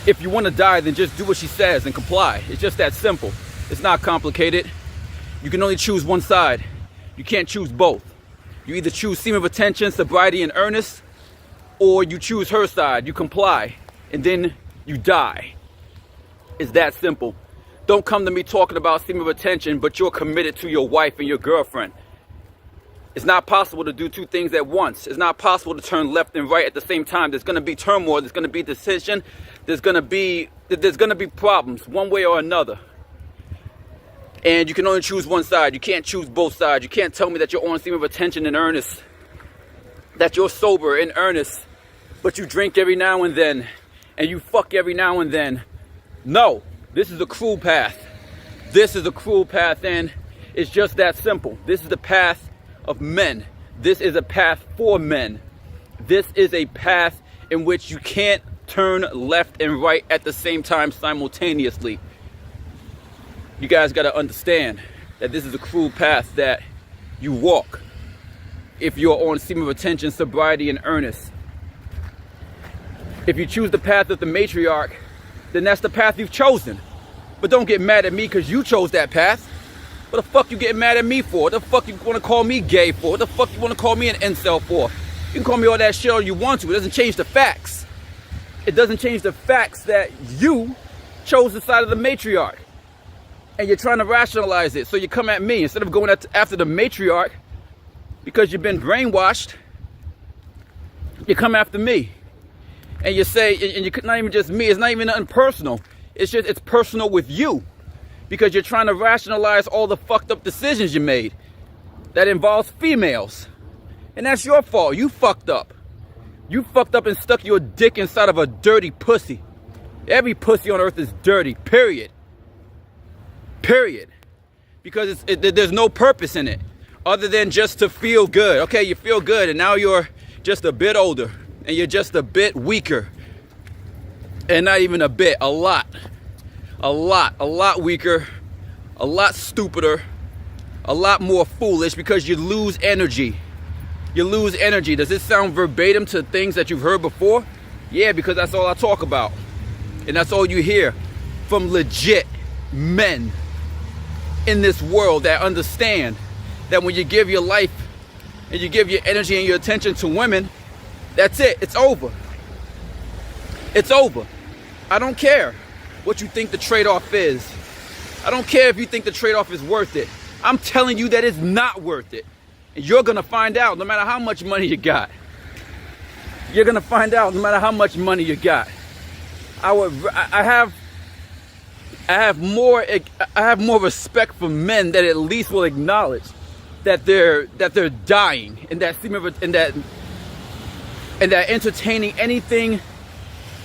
If you want to die, then just do what she says and comply. It's just that simple. It's not complicated. You can only choose one side. You can't choose both. You either choose semen of attention, sobriety, and earnest, or you choose her side. You comply, and then you die. It's that simple. Don't come to me talking about semen of attention, but you're committed to your wife and your girlfriend. It's not possible to do two things at once. It's not possible to turn left and right at the same time. There's going to be turmoil. There's going to be decision. There's going to be problems one way or another. And you can only choose one side. You can't choose both sides. You can't tell me that you're on semen of attention in earnest, that you're sober in earnest, but you drink every now and then, and you fuck every now and then. No, this is a cruel path. This is a cruel path, and it's just that simple. This is the path of men. This is a path for men. This is a path in which you can't turn left and right at the same time simultaneously. You guys got to understand that this is a cruel path that you walk if you're on semen of attention, sobriety, and earnest. If you choose the path of the matriarch, then that's the path you've chosen. But don't get mad at me because you chose that path. What the fuck you getting mad at me for? What the fuck you want to call me gay for? What the fuck you want to call me an incel for? You can call me all that shit all you want to. It doesn't change the facts. It doesn't change the facts that you chose the side of the matriarch. And you're trying to rationalize it. So you come at me instead of going after the matriarch because you've been brainwashed. You come after me. And you say, and you're not even just me. It's not even nothing personal. It's personal with you. Because you're trying to rationalize all the fucked up decisions you made that involves females. And that's your fault. You fucked up. You fucked up and stuck your dick inside of a dirty pussy. Every pussy on earth is dirty, period. Period. Because there's no purpose in it other than just to feel good. Okay, you feel good and now you're just a bit older and you're just a bit weaker. And not even a bit, a lot weaker, a lot stupider, a lot more foolish because you lose energy. You lose energy. Does this sound verbatim to things that you've heard before? Yeah, because that's all I talk about. And that's all you hear from legit men in this world that understand that when you give your life and you give your energy and your attention to women, that's it. It's over. It's over. I don't care what you think the trade-off is. I don't care if you think the trade-off is worth it. I'm telling you that it's not worth it. And you're going to find out no matter how much money you got. You're going to find out no matter how much money you got. I have more respect for men that at least will acknowledge that they're dying and that entertaining anything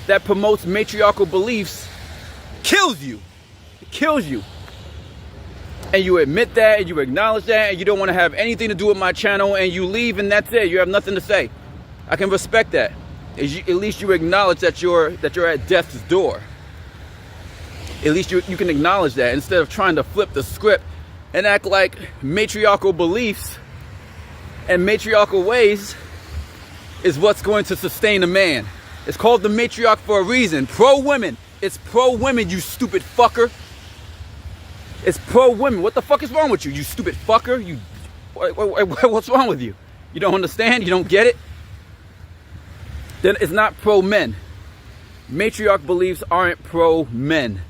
that promotes matriarchal beliefs kills you. It kills you. And you admit that and you acknowledge that and you don't want to have anything to do with my channel and you leave and that's it. You have nothing to say. I can respect that. At least you acknowledge that you're at death's door. At least you can acknowledge that instead of trying to flip the script and act like matriarchal beliefs and matriarchal ways is what's going to sustain a man. It's called the matriarch for a reason. Pro-women. It's pro-women, you stupid fucker. It's pro-women. What the fuck is wrong with you, you stupid fucker? What's wrong with you? You don't understand? You don't get it? Then it's not pro-men. Matriarch beliefs aren't pro-men.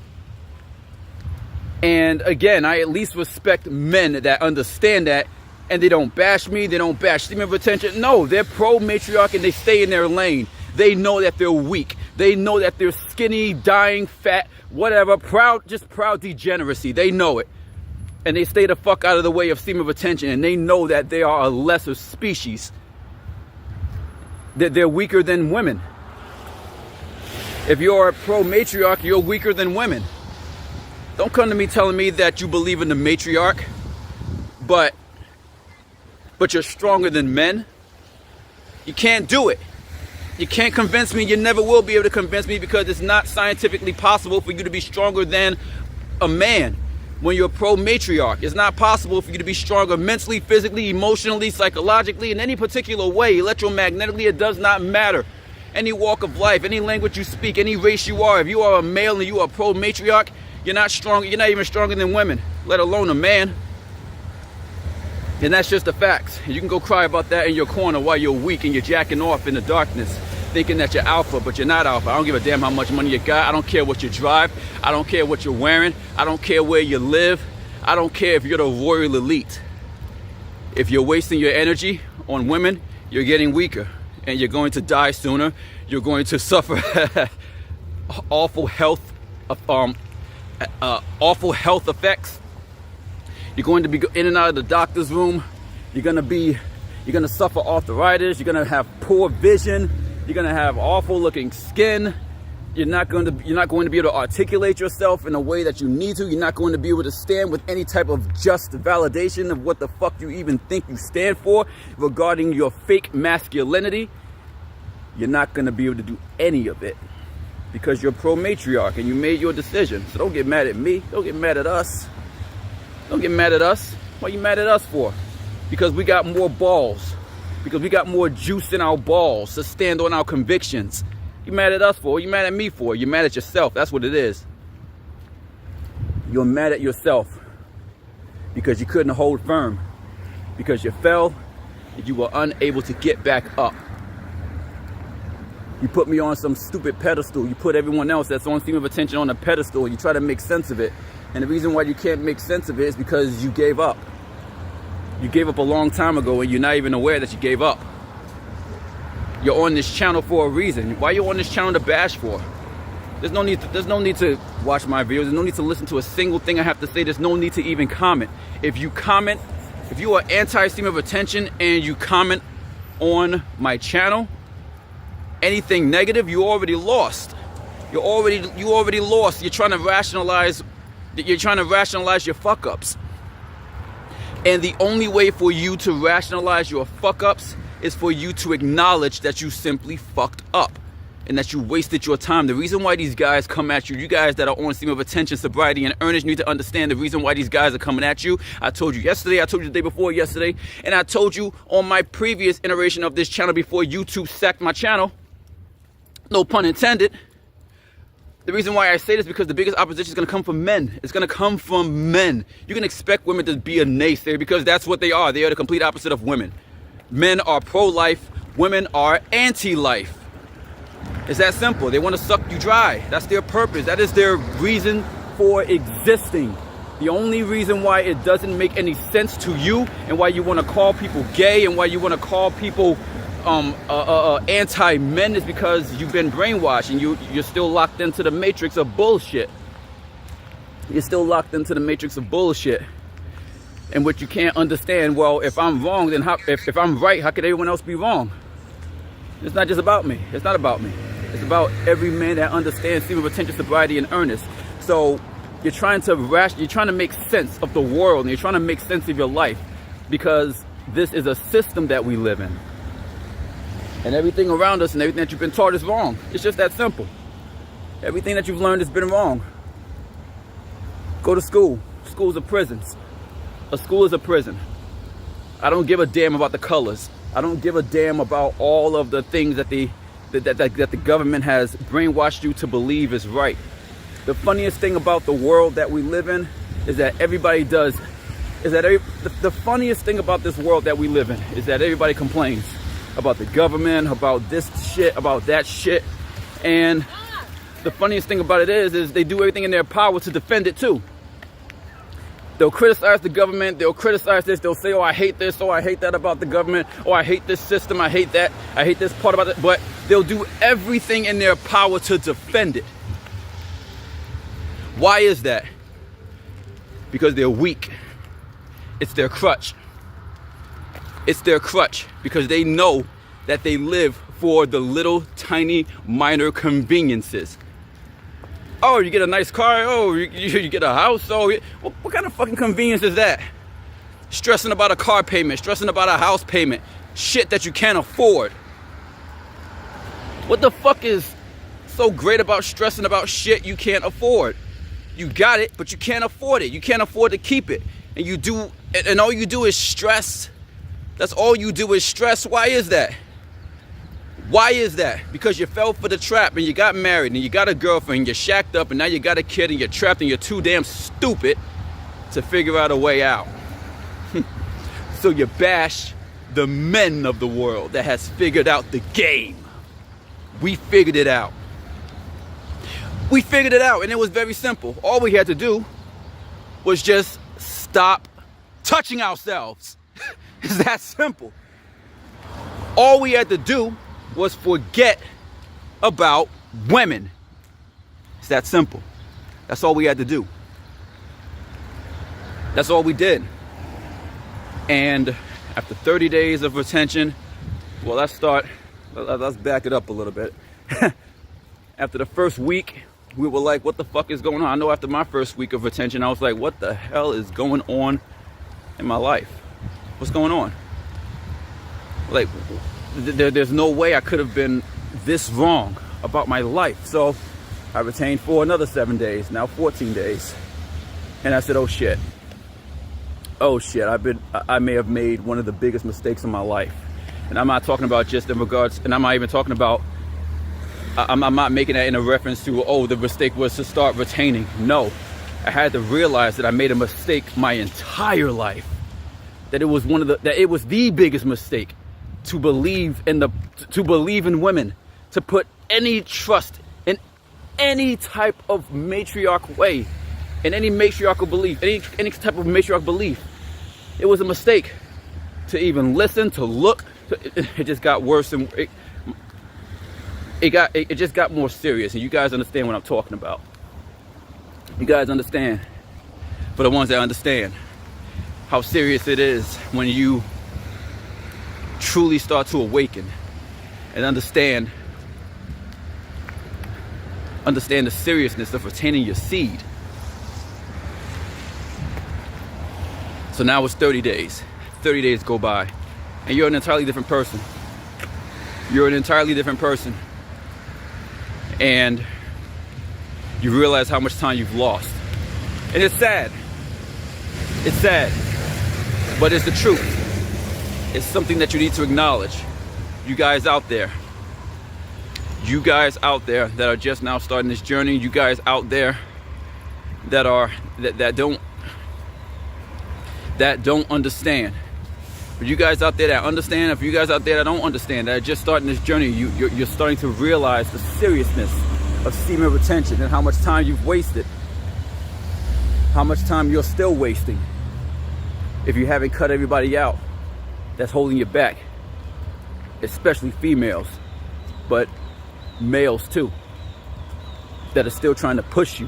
And again, I at least respect men that understand that and they don't bash me, they don't bash semen of attention. No, they're pro-matriarch and they stay in their lane. They know that they're weak. They know that they're skinny, dying, fat, whatever, proud degeneracy. They know it. And they stay the fuck out of the way of semen of attention. And they know that they are a lesser species. That they're weaker than women. If you're a pro-matriarch, you're weaker than women. Don't come to me telling me that you believe in the matriarch, but you're stronger than men. You can't do it. You can't convince me. You never will be able to convince me because it's not scientifically possible for you to be stronger than a man when you're pro-matriarch. It's not possible for you to be stronger mentally, physically, emotionally, psychologically, in any particular way, electromagnetically. It does not matter. any walk of life, any language you speak, any race you are. If you are a male and you are pro-matriarch, you're not strong. You're not even stronger than women, let alone a man. And that's just the facts. You can go cry about that in your corner while you're weak and you're jacking off in the darkness, thinking that you're alpha, but you're not alpha. I don't give a damn how much money you got. I don't care what you drive. I don't care what you're wearing. I don't care where you live. I don't care if you're the royal elite. If you're wasting your energy on women, you're getting weaker and you're going to die sooner. You're going to suffer awful health effects. You're going to be in and out of the doctor's room. You're going to suffer arthritis. You're going to have poor vision. You're going to have awful looking skin. You're not going to be able to articulate yourself in a way that you need to. You're not going to be able to stand with any type of just validation of what the fuck you even think you stand for regarding your fake masculinity. You're not going to be able to do any of it because you're pro-matriarch and you made your decision. So don't get mad at me. Don't get mad at us. Don't get mad at us. What are you mad at us for? Because we got more balls. Because we got more juice in our balls to stand on our convictions. You mad at us for? What are you mad at me for? You're mad at yourself. That's what it is. You're mad at yourself because you couldn't hold firm. Because you fell and you were unable to get back up. You put me on some stupid pedestal. You put everyone else that's on stream of attention on a pedestal. You try to make sense of it. And the reason why you can't make sense of it is because you gave up. You gave up a long time ago and you're not even aware that you gave up. You're on this channel for a reason. Why are you on this channel to bash for? There's no need to watch my videos. There's no need to listen to a single thing I have to say. There's no need to even comment. If you comment, if you are anti-stream of attention and you comment on my channel, anything negative, you already lost. You already lost. You're trying to rationalize your fuck ups. And the only way for you to rationalize your fuck ups is for you to acknowledge that you simply fucked up and that you wasted your time. The reason why these guys come at you, you guys that are on stream of attention, sobriety, and earnest, need to understand the reason why these guys are coming at you. I told you yesterday, I told you the day before yesterday, and I told you on my previous iteration of this channel before YouTube sacked my channel. No pun intended. The reason why I say this is because the biggest opposition is going to come from men. It's going to come from men. You can expect women to be a naysayer because that's what they are. They are the complete opposite of women. Men are pro-life. Women are anti-life. It's that simple. They want to suck you dry. That's their purpose. That is their reason for existing. The only reason why it doesn't make any sense to you and why you want to call people gay and why you want to call people anti-men is because you've been brainwashed and you're still locked into the matrix of bullshit. You're still locked into the matrix of bullshit. And what you can't understand, well, if I'm wrong, then if I'm right, how could everyone else be wrong? It's not just about me. It's not about me. It's about every man that understands stream of attention, sobriety, and earnest. So you're trying to make sense of the world and you're trying to make sense of your life because this is a system that we live in. And everything around us and everything that you've been taught is wrong. It's just that simple. Everything that you've learned has been wrong. Go to school. Schools are prisons. A school is a prison. I don't give a damn about the colors. I don't give a damn about all of the things that the government has brainwashed you to believe is right. The funniest thing about the world that we live in is that the funniest thing about this world that we live in is that everybody complains about the government, about this shit, about that shit. And the funniest thing about it is they do everything in their power to defend it too. They'll criticize the government, they'll criticize this, they'll say, oh, I hate this, oh, I hate that about the government, oh, I hate this system, I hate that, I hate this part about it. But they'll do everything in their power to defend it. Why is that? Because they're weak. It's their crutch. It's their crutch because they know that they live for the little tiny minor conveniences. Oh, you get a nice car. Oh, you get a house. Oh, what kind of fucking convenience is that? Stressing about a car payment, stressing about a house payment, shit that you can't afford. What the fuck is so great about stressing about shit you can't afford? You got it, but you can't afford it. You can't afford to keep it. And all you do is stress. That's all you do is stress. Why is that? Why is that? Because you fell for the trap and you got married and you got a girlfriend, you're shacked up and now you got a kid and you're trapped and you're too damn stupid to figure out a way out. So you bash the men of the world that has figured out the game. We figured it out. We figured it out, and it was very simple. All we had to do was just stop touching ourselves. It's that simple. All we had to do was forget about women. It's that simple. That's all we had to do. That's all we did. And after 30 days of retention, well, let's back it up a little bit. After the first week, we were like, what the fuck is going on? I know after my first week of retention, I was like, what the hell is going on in my life? What's going on? Like, there's no way I could have been this wrong about my life. So I retained for another 7 days, now 14 days. And I said, oh shit. Oh shit, I may have made one of the biggest mistakes of my life. And I'm not talking about just in regards, and I'm not even talking about, I'm not making that in a reference to, oh, the mistake was to start retaining. No, I had to realize that I made a mistake my entire life. That it was the biggest mistake to believe in women, to put any trust in any type of matriarch way, in any matriarchal belief, any type of matriarch belief. It was a mistake to even listen, to look. It just got worse, and it just got more serious. And you guys understand what I'm talking about. You guys understand, for the ones that understand, how serious it is when you truly start to awaken and understand the seriousness of retaining your seed. So now it's 30 days. 30 days go by, and you're an entirely different person. You're an entirely different person. And you realize how much time you've lost. And it's sad. It's sad. But it's the truth. It's something that you need to acknowledge. You guys out there. You guys out there that are just now starting this journey. You guys out there that don't understand. For you guys out there that understand, if you guys out there that don't understand, that are just starting this journey, you're starting to realize the seriousness of semen retention and how much time you've wasted. How much time you're still wasting if you haven't cut everybody out that's holding you back. Especially females, but males too, that are still trying to push you.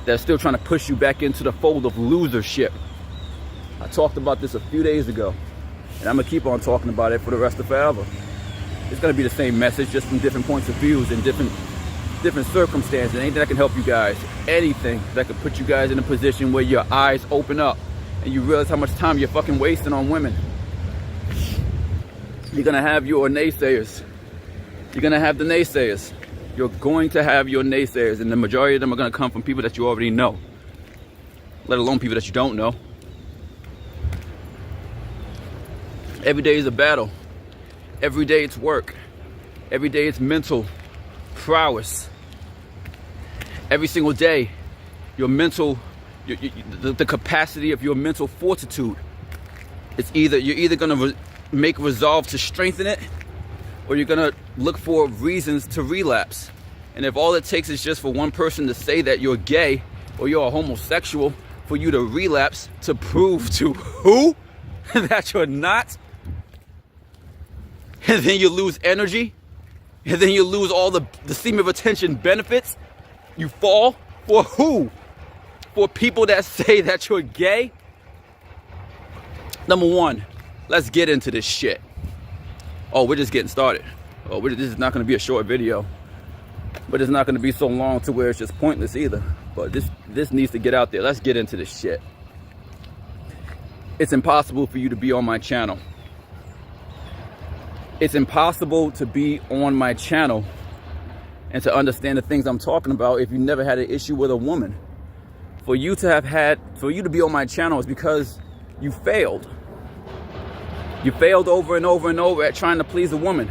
That are still trying to push you back into the fold of losership. I talked about this a few days ago, and I'm gonna keep on talking about it for the rest of forever. It's gonna be the same message, just from different points of views and different circumstances. Anything that can help you guys, anything that can put you guys in a position where your eyes open up and you realize how much time you're fucking wasting on women. You're gonna have your naysayers. You're gonna have the naysayers. You're going to have your naysayers, and the majority of them are gonna come from people that you already know, let alone people that you don't know. Every day is a battle. Every day it's work. Every day it's mental prowess. Every single day, your mental, the capacity of your mental fortitude. You're either gonna make resolve to strengthen it, or you're gonna look for reasons to relapse. And if all it takes is just for one person to say that you're gay or you're a homosexual for you to relapse, to prove to who that you're not, and then you lose energy, and then you lose all the semen retention benefits, you fall for who? For people that say that you're gay? Number one, let's get into this shit. Oh, we're just getting started. Oh, this is not going to be a short video, but it's not going to be so long to where it's just pointless either. But this needs to get out there. Let's get into this shit. It's impossible for you to be on my channel. It's impossible to be on my channel and to understand the things I'm talking about if you never had an issue with a woman. For you to be on my channel is because you failed. You failed over and over and over at trying to please a woman.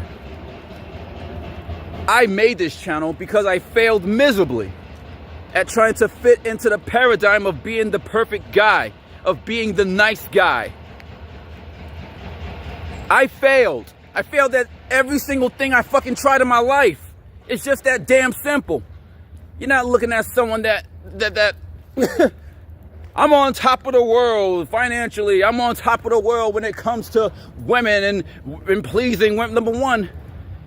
I made this channel because I failed miserably at trying to fit into the paradigm of being the perfect guy, of being the nice guy. I failed. I failed at every single thing I fucking tried in my life. It's just that damn simple. You're not looking at someone that I'm on top of the world financially. I'm on top of the world when it comes to women and pleasing women. Number one,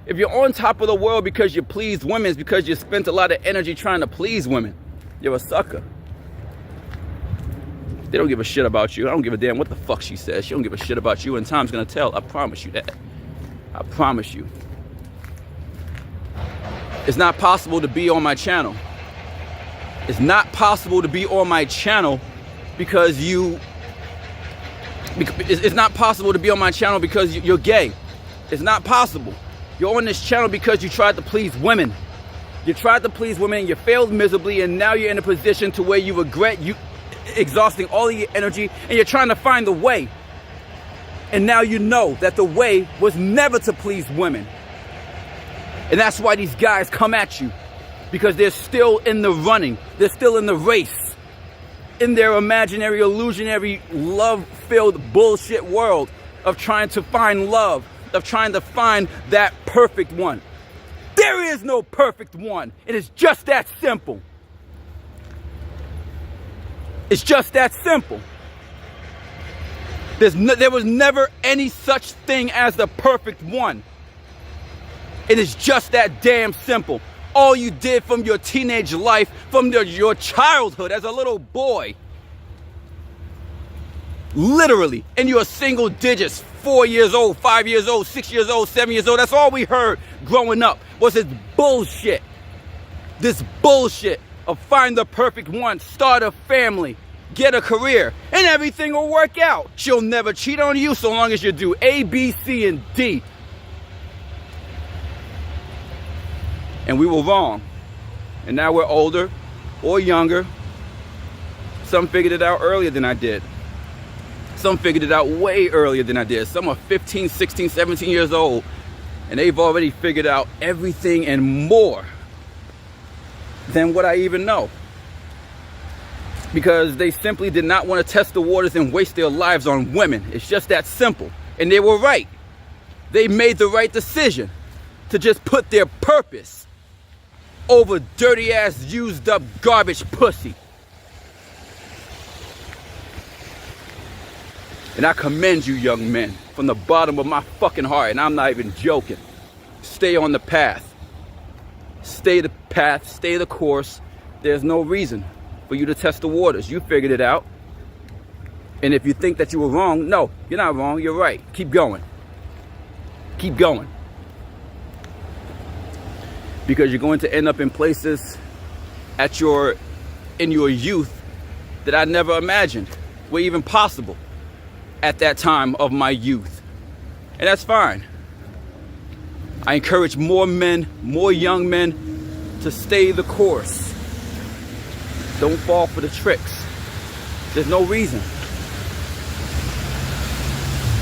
if you're on top of the world because you please women, it's because you spent a lot of energy trying to please women. You're a sucker. They don't give a shit about you. I don't give a damn what the fuck she says. She don't give a shit about you, and time's gonna tell. I promise you that. I promise you. It's not possible to be on my channel. It's not possible to be on my channel because it's not possible to be on my channel because you're gay. It's not possible. You're on this channel because you tried to please women. You tried to please women and you failed miserably, and now you're in a position to where you regret exhausting all of your energy, and you're trying to find the way. And now you know that the way was never to please women. And that's why these guys come at you, because they're still in the running. They're still in the race, in their imaginary, illusionary, love-filled bullshit world of trying to find love, of trying to find that perfect one. There is no perfect one. It is just that simple. It's just that simple. There was never any such thing as the perfect one. It is just that damn simple. All you did from your teenage life, from your childhood as a little boy, literally in your single digits, 4 years old, 5 years old, 6 years old, 7 years old, that's all we heard growing up was this bullshit. This bullshit of find the perfect one, start a family, get a career, and everything will work out. She'll never cheat on you so long as you do A, B, C, and D. And we were wrong. And now we're older or younger. Some figured it out earlier than I did. Some figured it out way earlier than I did. Some are 15, 16, 17 years old, and they've already figured out everything and more than what I even know. Because they simply did not want to test the waters and waste their lives on women. It's just that simple. And they were right. They made the right decision to just put their purpose over dirty ass, used up garbage pussy. And I commend you, young men, from the bottom of my fucking heart, and I'm not even joking. Stay on the path. Stay the path, stay the course. There's no reason for you to test the waters. You figured it out. And if you think that you were wrong, no, you're not wrong, you're right. Keep going. Keep going. Because you're going to end up in places in your youth that I never imagined were even possible at that time of my youth. And that's fine. I encourage more men, more young men to stay the course. Don't fall for the tricks. There's no reason.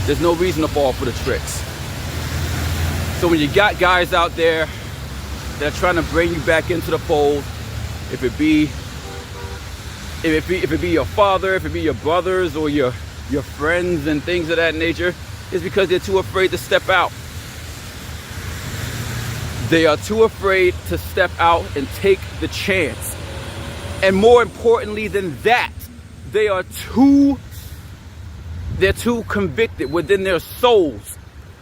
There's no reason to fall for the tricks. So when you got guys out there that are trying to bring you back into the fold, if it be your father, if it be your brothers or your friends and things of that nature, is because they're too afraid to step out. They are too afraid to step out and take the chance. And more importantly than that, they're too convicted within their souls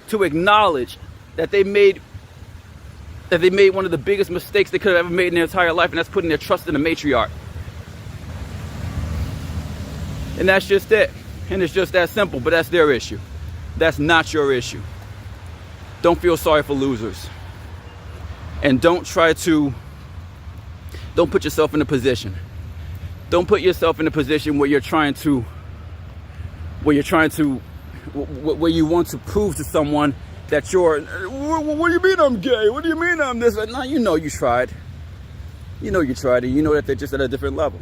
to acknowledge that they made one of the biggest mistakes they could have ever made in their entire life, and that's putting their trust in a matriarch. And that's just it. And it's just that simple, but that's their issue. That's not your issue. Don't feel sorry for losers. And don't put yourself in a position. Don't put yourself in a position where you want to prove to someone that you're, what do you mean I'm gay? What do you mean I'm this? No, you know you tried. You know you tried, and you know that they're just at a different level.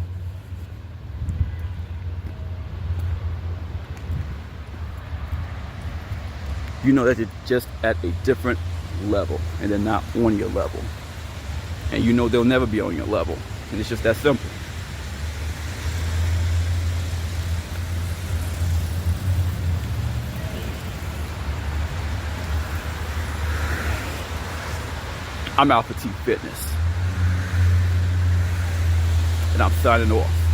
You know that you're just at a different level, and they're not on your level. And you know they'll never be on your level. And it's just that simple. I'm Alpha T Fitness. And I'm signing off.